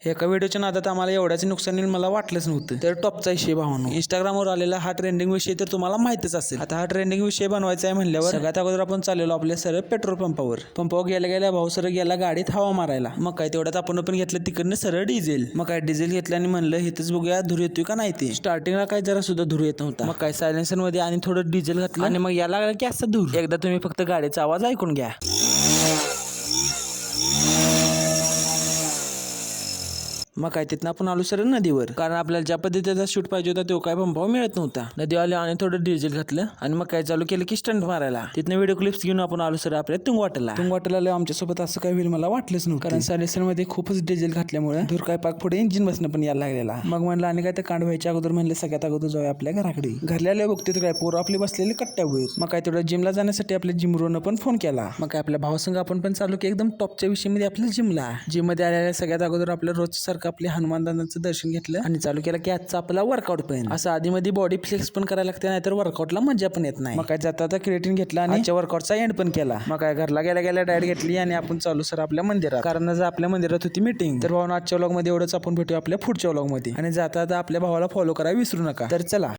एका व्हिडिओच्या नादात आम्हाला एवढ्याच नुकसान येईल मला वाटलंच नव्हतं. तर टॉपचा विषय भावानो, इंस्टाग्रामवर आलेला हा ट्रेंडिंग विषय तर तुम्हाला माहितच असेल. आता हा ट्रेंडिंग विषय बनवायचा आहे म्हणल्यावर सगळ्यात अगोदर आपण चाललेलो आपल्या सरळ पेट्रोल पंपावर गेल्या गेल्या भाऊ सरळ गेला गाडीत हवा मारायला. मग काय तेवढ्यात आपण पण घेतलं तिकडनं सरळ डिझेल. मग काय डिझेल घेतलं आणि म्हणलं इथंच बघूया धूर येतोय का नाही ते. स्टार्टिंगला काय जरा सुद्धा धूर येत नव्हता. मग काय सायलेन्सर मध्ये आणि थोडं डिझेल घातलं आणि मग याला लागला की असं धूर. एकदा तुम्ही फक्त गाडीचा आवाज ऐकून घ्या. मग काय तिथनं आपण आलो सर नदीवर, कारण आपल्याला ज्या पद्धतीचा शूट पाहिजे होता तो काय पंपावर मिळत नव्हता. नदी आले आणि थोडं डिझेल घातलं आणि मग काय चालू केलं की स्टंट मारायला. तिथनं व्हिडिओ क्लिप्स घेऊन आपण आलो सर आपल्या तुंगवाटला आमच्यासोबत असं काय होईल मला वाटलंच नव्हतं, कारण सायलेन्सर मध्ये खूपच डिझेल घातल्यामुळे धूर काय पाक पुढे इंजिन बसणं पण यायला लागलेला. मग म्हणलं आणि काय तर कांड व्हायच्या अगोदर म्हणलं सगळ्यात अगोदर जाऊया आपल्या घराकडे. घरल्याला बघते काय पोरं आपली बसलेले कट्ट्यावर. मग काय तेवढं जिमला जाण्यासाठी आपल्या जिमरोनं पण फोन केला. मग काय आपल्या भावासंग आपण पण चालू की एकदम टॉपच्या विषयमध्ये आपल्या जिम मध्ये आलेल्या सगळ्यात अगोदर आपल्या रोज सारखं आपले हनुमान दादांचं दर्शन घेतलं आणि चालू केलं की आजचा आपला वर्कआउट पण असं आधी मध्ये बॉडी फ्लेक्स पण करायला लागते, नाहीतर वर्कआउटला मजा पण येत नाही. मग काय जाता क्रिएटिन घेतला आणि आजच्या वर्कआउटचा एंड पण केला. मग काय घरला गेल्या डाएट घेतली आणि आपण चालू सर आपल्या मंदिरात, कारण आज आपल्या मंदिरात होती मीटिंग. तर भावानं आजच्या व्लॉग मध्ये एवढंच. आपण भेटूया आपल्या पुढच्या व्लॉग मध्ये आणि जाता आपल्या भावाला फॉलो करायला विसरू नका. तर चला.